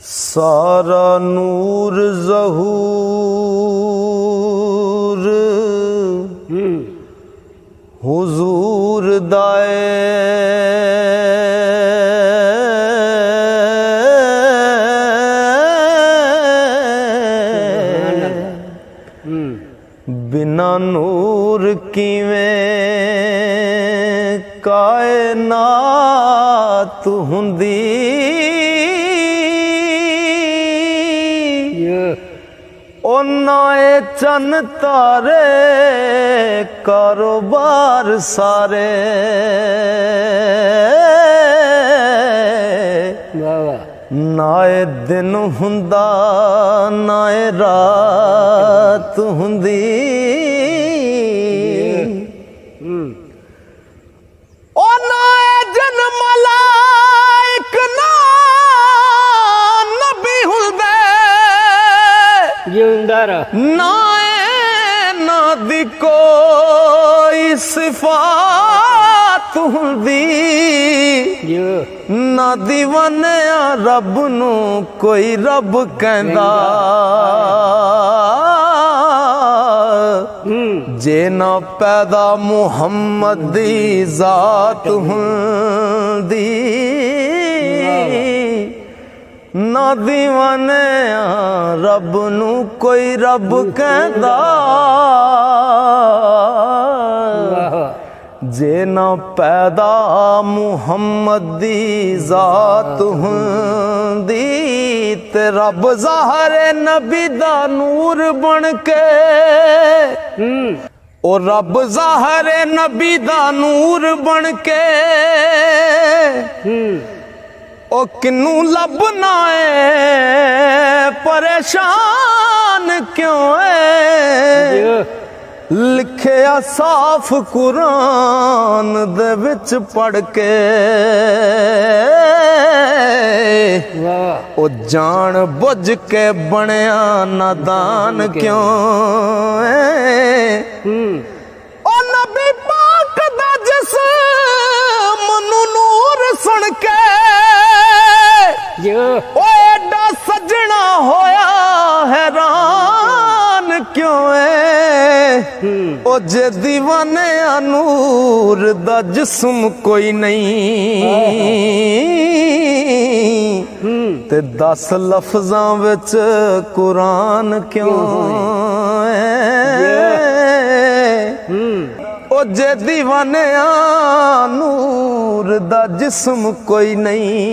सारा नूर ज़हूर हुजूर दाए बिना नूर किवें कायनात हुंदी ओ नाए चन तारे कारोबार सारे नाए दिन हुंदा नाए रात हुंदी ओ नाए जन मलाइक ना नबी हुंदे नाए ना दी कोई सिफात हुंदी ना दीवानिया रब नू कोई रब कहंदा जे ना पैदा मुहम्मद दी जात हुंदी ना दीवानिया रब नू कोई रब कहंदा जे ना पैदा मुहम्मद दी जात हुंदी ते रब ज़ाहर नबी दा नूर बन के ओ रब ज़ाहर नबी दा नूर बन के ओ किनू लभना है परेशान क्यों है लिखिया साफ कुरान दे विच पढ़ के ओ जान बुझ के बनया नादान क्यों है ओ नबी पाक दा जिस्म नू नूर सुन के ओ एडा सजना होया हैरान क्यों है ओ जे दीवाने नूर दा जिस्म कोई नहीं ते 10 लफ्जां विच कुरान क्यों है ओ जे दीवाने नूर दा जिस्म कोई नहीं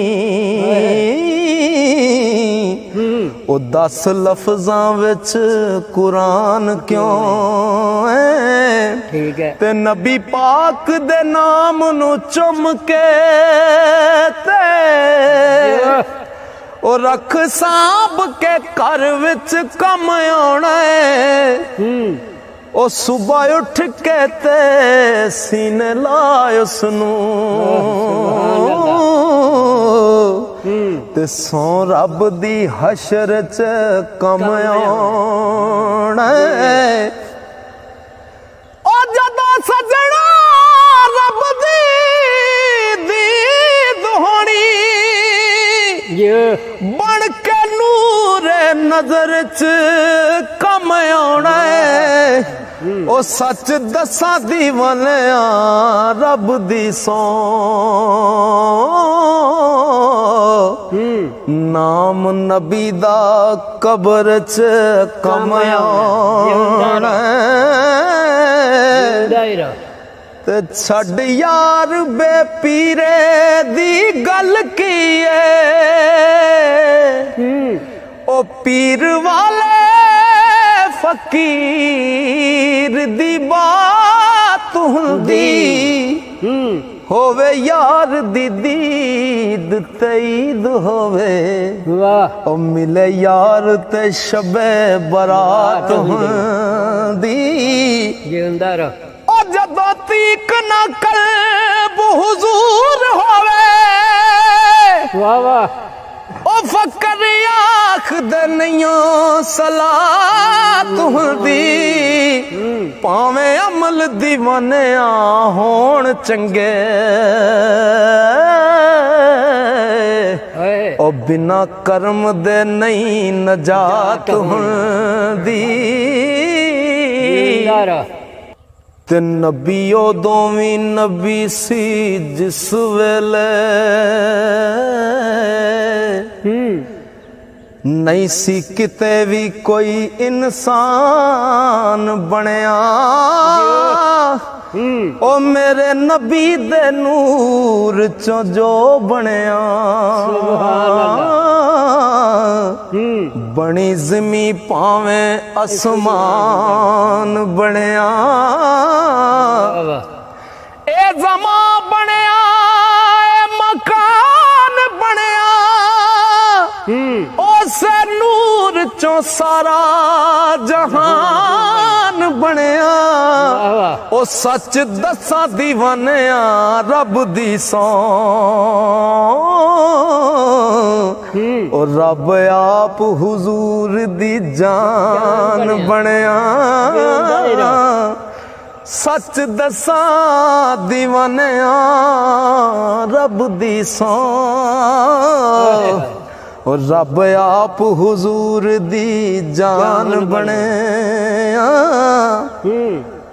ओ 10 लफ्जां विच कुरान क्यों है ठीक है ते नबी पाक दे नाम नू चुम के ते ओ रख सांभ के घर विच कम आउणा है ओ सुबह उठ के ते सीने लाए उसनू ते सो रब दी हशर च कम आउणा है ओ जदों सजना रब दी दीद होनी बन के नूर नजर च कम आउणा है ओ सच दसा दीवानिया रब दी सौ नाम नबी दा कबर च कम आउणा ते छड़ यार बे पीरे दी गल की है ओ पीर वाले फकीर दी बात हुंदी होवे यार दी दीद तईद होवे वाह ओ मिले यार ते शबे बरात हुंदी जिंदा रह ओ जदों तीक ना कल्ब हुजूर होवे वाह वाह ओ फकर आख दे नैयो सलात हुंदी पावे अमल दीवानिया होण चंगे ओ बिना कर्म दे नहीं नजात हुंदी ते नबी उदों भी नबी सी जिस वेले नहीं सी किते भी कोई इंसान बनया ओ मेरे नबी दे नूर चो जो बनया बनी ज़मी पावे आसमान बनया ए ज़मा बनया ए मकान बनया उसे नूर चो सारा जहान बनया ओ सच दसा दीवानिया रब दी सौ ओ रब आप हुजूर दी जान बनया सच दसा दीवानिया रब दी सौ और रब आप हुजूर दी जान बनया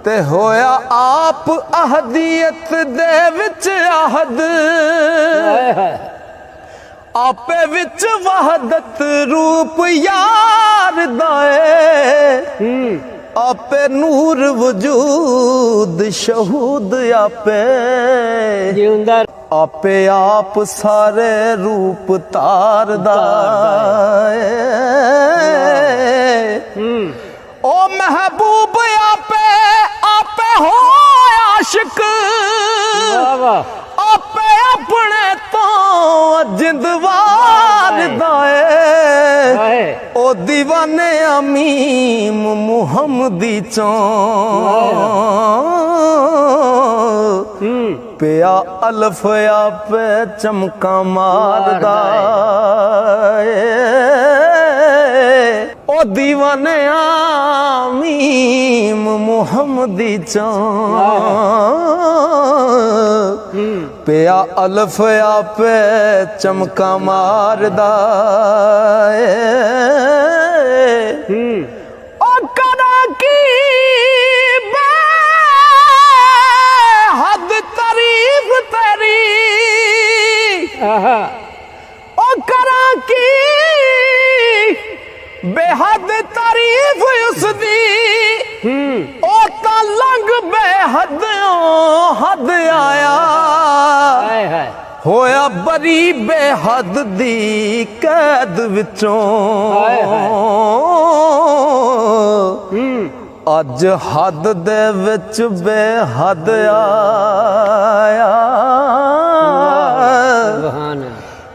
ते होया आप अहदियत दे विच आहद आपे विच वहदत रूप यार दाए आपे नूर वजूद शहूद आपे आपे आप सारे रूप तार दाए ओ महबूब आपे आपे हो आशिक आपे अपने तो जिंदवार दाए ओ दीवाने अमीम मुहम्मदी चो पिया अल्फ पे चमका मारदा ओ दीवाने आमीम मुहम्मदी चो पिया अल्फ पे चमका मारदा ओ करा की हद तारीफ तेरी ओ करा की बेहद तारीफ उसदी ओ ता लंघ बेहद हद आया होया बरी बेहद दी कैद विचों अज हद दे विच बेहद आया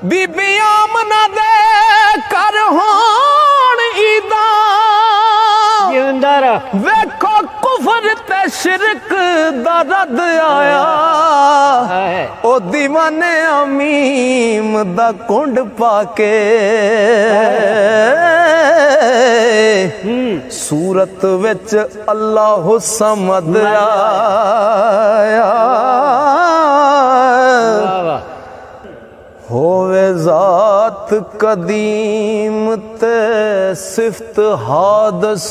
बीबी आमना दे कर होण ईदा वेखो कुफर ते शिरक दा रद आया ओ दीवाने अमीम दा कुंड पाके सूरत विच अल्लाह समद आया होवे जात कदीम ते सिफ्त हादस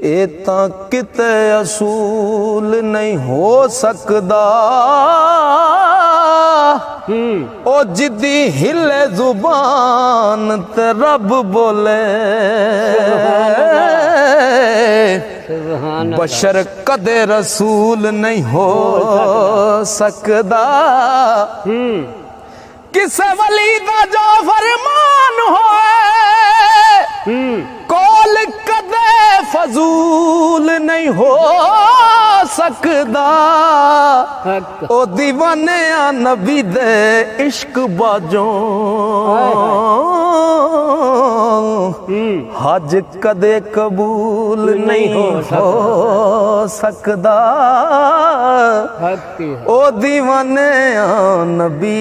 ए तां किते असूल नहीं हो सकदा ओ जिदी हिले जुबान ते रब बोले बशर कदे रसूल नहीं हो सकदा किसे वली दा जो फरमान होए कौल कदे फजूल नहीं हो सकदा ओ दीवाने नबी दे इश्क बाजों हज कदे कबूल नहीं हो सकदा ओ दीवाने नबी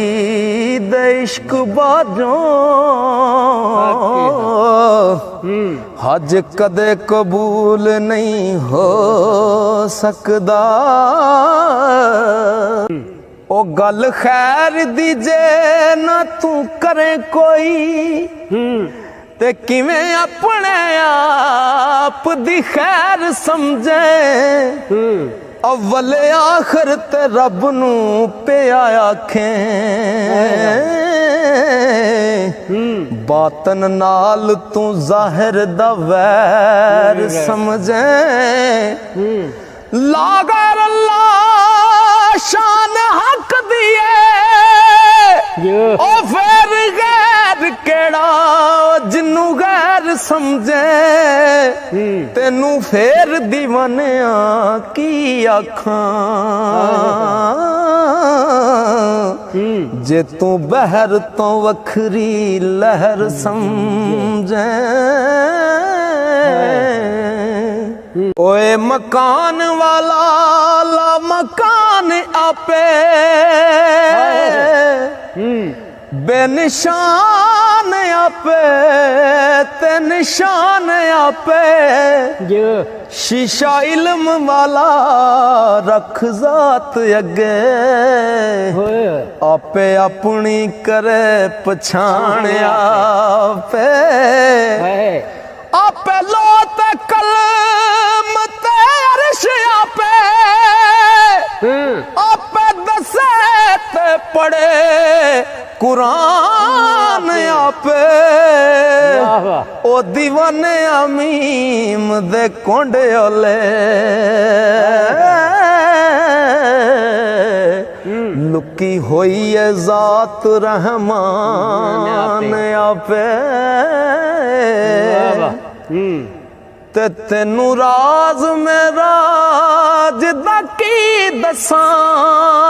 दे इश्क बाजों हज कदे कबूल नहीं हो सकदा। ओ गल खैर दी जे ना तू करे कोई ते किवें अपने आप दी खैर समझे अव्वल आखिर ते रब नू पिया आखें बातन नाल तू जाहिर दा वैर समझे लागर अल्लाह शान हक दिए ओ फिर गैर केड़ा जिन्नू गैर समझे तेनू फेर दीवानिया की आखां जे तू बहर तो वखरी लहर समझे ओए मकान वाला ला मकान आपे बेनिशान आपे ते निशान आपे शीशा इल्म वाला रख जात अगे आपे अपनी करे पछाण आपे आपे लो ते कलम ते अर्श आपे आपे दसे ते पढ़े कुरान आपे ओ दीवाने अमीम दे कोंडे ओले लुकी होई है जात रहमान आपे ते तेनू राज में राज दा की दसां।